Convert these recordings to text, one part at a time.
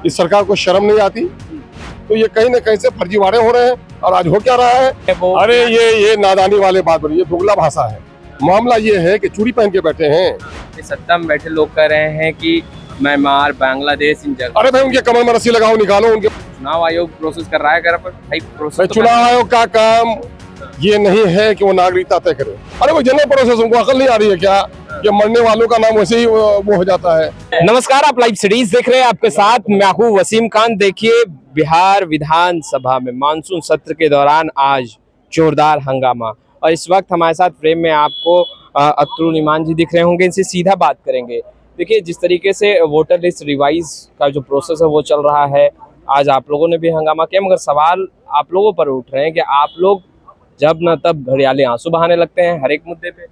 इस सरकार को शर्म नहीं आती? तो ये कहीं न कहीं से फर्जीवाड़े हो रहे हैं। और आज हो क्या रहा है? अरे ये नादानी वाले बात बोली, ये दोगला भाषा है। मामला ये है कि चूड़ी पहन के बैठे हैं। सत्ता में बैठे लोग कह रहे हैं कि म्यांमार, बांग्लादेश इन जगह। अरे भाई उनके कमर में रस्सी लगाओ, निकालो उनके। चुनाव आयोग प्रोसेस कर रहा है, कर भाई प्रोसेस तो चुनाव आयोग का काम ये नहीं है कि वो नागरिकता तय करे। अरे वो जनरल प्रोसेस, उनको अकल नहीं आ रही है क्या? ये मरने वालों का नाम वैसे ही वो हो जाता है। नमस्कार, आप लाइव सीरीज देख रहे हैं, आपके साथ मैं हूं वसीम खान। देखिए, बिहार विधानसभा में मानसून सत्र के दौरान आज जोरदार हंगामा, और इस वक्त हमारे साथ फ्रेम में आपको अख्तरुल ईमान जी दिख रहे होंगे। इनसे सीधा बात करेंगे। देखिए, जिस तरीके से वोटर लिस्ट रिवाइज का जो प्रोसेस है वो चल रहा है, आज आप लोगों ने भी हंगामा किया, मगर सवाल आप लोगों पर उठ रहे हैं कि आप लोग जब न तब घड़ियाले आंसू बहाने लगते हैं हर एक मुद्दे पे।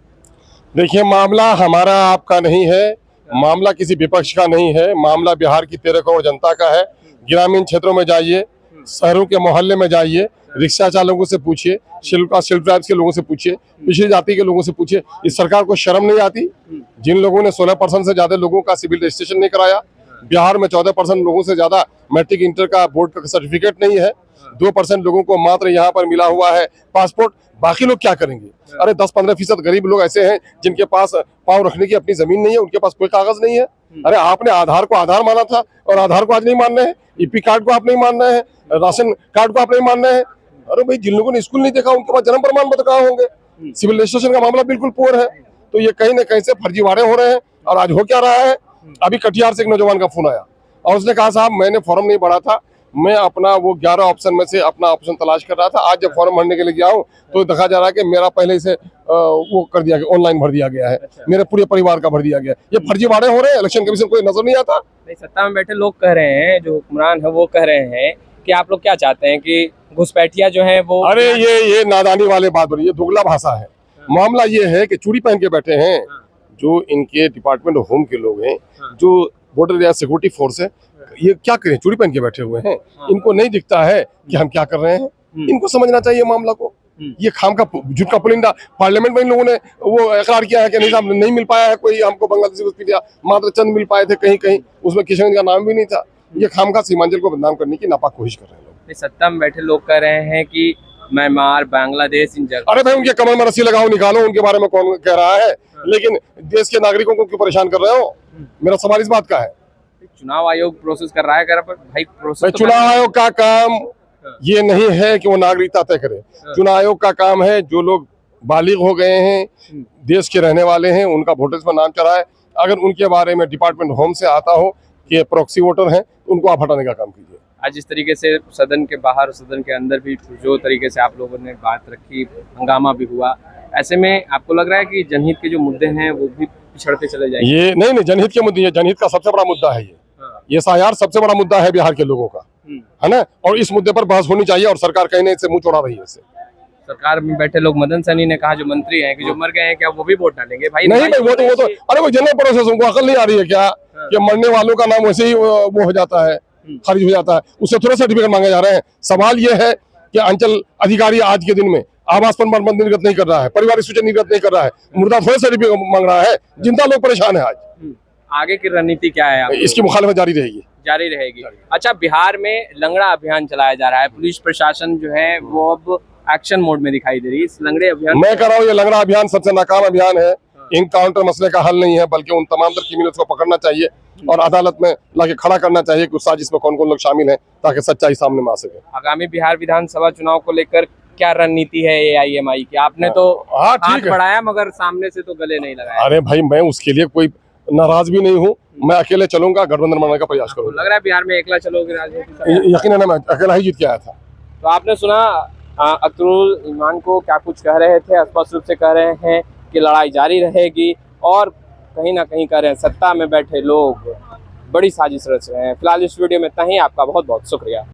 देखिए, मामला हमारा आपका नहीं है, मामला किसी विपक्ष का नहीं है, मामला बिहार की 13 करोड़ जनता का है। ग्रामीण क्षेत्रों में जाइए, शहरों के मोहल्ले में जाइए, रिक्शा चालकों से पूछिए, शिल्प ट्राइब्स के लोगों से पूछिए, पिछड़ी जाति के लोगों से पूछिए। इस सरकार को शर्म नहीं आती? जिन लोगों ने 16% से ज्यादा लोगों का सिविल रजिस्ट्रेशन नहीं कराया, बिहार में 14% लोगों से ज्यादा मैट्रिक इंटर का बोर्ड का सर्टिफिकेट नहीं है, 2% लोगों को मात्र यहाँ पर मिला हुआ है पासपोर्ट, बाकी लोग क्या करेंगे? अरे 10-15% गरीब लोग ऐसे हैं जिनके पास पाँव रखने की अपनी जमीन नहीं है, उनके पास कोई कागज नहीं है। अरे आपने आधार को आधार माना था और आधार को आज नहीं मान रहे हैं, ईपी कार्ड को आप नहीं मान रहे हैं, राशन कार्ड को आप नहीं मान रहे हैं। अरे भाई, जिन लोगों ने स्कूल नहीं देखा उनके पास जन्म प्रमाण पत्र कहाँ होंगे? सिविल रजिस्ट्रेशन का मामला बिल्कुल पुअर है। तो ये कहीं न कहीं से फर्जीवाड़े हो रहे हैं। और आज हो क्या रहा है? अभी कटिहार से एक नौजवान का फोन आया और उसने कहा, साहब मैंने फॉर्म नहीं भरा था, मैं अपना वो 11 ऑप्शन में से अपना ऑप्शन तलाश कर रहा था। आज जब फॉर्म भरने के लिए गया हूँ तो देखा जा रहा है कि मेरा पहले से वो कर दिया गया, ऑनलाइन भर दिया गया है। मेरे पूरे परिवार का भर दिया गया। ये फर्जीवाड़े हो रहे हैं। इलेक्शन कमीशन को नजर नहीं आता? सत्ता में बैठे लोग कह रहे हैं, जो हुक्मरान है वो कह रहे हैं कि आप लोग क्या चाहते हैं कि घुसपैठिया जो है वो। अरे ये नादानी वाले बात बोली, ये दोगला भाषा है। मामला ये है कि चूड़ी पहन के बैठे हैं जो इनके डिपार्टमेंट होम के लोग हैं, जो बॉर्डर या सिक्योरिटी फोर्स है। ये क्या करें? चूड़ी पहन के बैठे हुए हैं। इनको नहीं दिखता है कि हम क्या कर रहे हैं? इनको समझना चाहिए मामला को। ये खाम का झूठ का पुलिंदा। पार्लियामेंट में इन लोगों ने वो इकरार किया है कि नहीं साहब, नहीं मिल पाया है कोई हमको बांग्लादेशी घुसपैठिया, मात्र चंद मिल पाए थे कहीं कहीं, उसमें किशनगंज का नाम भी नहीं था। ये खाम का सीमांचल को बदनाम करने की नापाक कोशिश कर रहे हैं लोग। सत्ता में बैठे लोग कह रहे हैं कि म्यांमार, बांग्लादेश इन जगह। अरे भाई उनके कमर में रस्सी लगाओ, निकालो, उनके बारे में कौन कह रहा है? लेकिन देश के नागरिकों को क्यों परेशान कर रहे हो? मेरा सवाल इस बात का है। चुनाव आयोग प्रोसेस कर रहा है, कर भाई प्रोसेस तो चुनाव आयोग का काम ये नहीं है कि वो नागरिकता तय करे। चुनाव आयोग का काम है जो लोग बालिग हो गए हैं, देश के रहने वाले हैं, उनका वोटर्स में नाम चढ़ा है, अगर उनके बारे में डिपार्टमेंट होम से आता हो कि प्रॉक्सी वोटर हैं, उनको आप हटाने का काम कीजिए। आज जिस तरीके से सदन के बाहर, सदन के अंदर भी जो तरीके से आप लोगों ने बात रखी, हंगामा भी हुआ, ऐसे में आपको लग रहा है कि जनहित के जो मुद्दे हैं वो भी पिछड़ते चले जाएंगे? ये नहीं, जनहित के मुद्दे, जनहित का सबसे बड़ा मुद्दा है ये SIR सबसे बड़ा मुद्दा है बिहार के लोगों का, है ना? और इस मुद्दे पर बहस होनी चाहिए और सरकार कहीं नहीं से मुंह चौड़ा रही है इससे। सरकार में बैठे लोग, मदन सैनी ने कहा, जो मंत्री हैं कि जो मर गए हैं क्या वो भी वोट डालेंगे? भाई नहीं भाई, वो तो अरे वो जनरल प्रोसेस, उनको अकल नहीं आ रही है क्या? कि मरने वालों का नाम वैसे ही वो हो जाता है, खारिज हो जाता है, उससे थोड़ा सर्टिफिकेट मांगे जा रहे हैं। सवाल ये है कि अंचल अधिकारी आज के दिन में आवास प्रमाण पत्र निर्गत नहीं कर रहा है, पारिवारिक सूचना निर्गत नहीं कर रहा है, मुर्दा थोड़े सर्टिफिकेट मांग रहा है। जिंदा लोग परेशान है। आज आगे की रणनीति क्या है? इसकी मुखालिफत जारी रहेगी। अच्छा, बिहार में लंगड़ा अभियान चलाया जा रहा है, पुलिस प्रशासन जो है वो अब एक्शन मोड में दिखाई दे रही है। इस लंगड़े अभियान, मैं कह रहा हूँ, ये लंगड़ा अभियान सबसे नाकाम अभियान है। इनकाउंटर मसले का हल नहीं है, बल्कि उन तमाम क्रिमिनल्स को पकड़ना चाहिए और अदालत में लाके खड़ा करना चाहिए कि उस साजिश में कौन कौन लोग शामिल हैं, ताकि सच्चाई सामने आ सके। आगामी बिहार विधानसभा चुनाव को लेकर क्या रणनीति है AIMI की? आपने तो हाथ बढ़ाया मगर सामने से तो गले नहीं लगाया। अरे भाई, मैं उसके लिए कोई नाराज भी नहीं हूँ, मैं अकेले चलूंगा, गठबंधन बनाने का प्रयास करूंगा। लग रहा है बिहार में अकेला चलोगे राजनीति? यकीनन मैं अकेला ही जीत के आया था। तो आपने सुना अख्तरुल ईमान को क्या कुछ कह रहे थे। स्पष्ट रूप से कह रहे हैं कि लड़ाई जारी रहेगी, और कहीं ना कहीं कह रहे हैं सत्ता में बैठे लोग बड़ी साजिश रच रहे हैं। फिलहाल इस वीडियो में इतना ही। आपका बहुत बहुत शुक्रिया।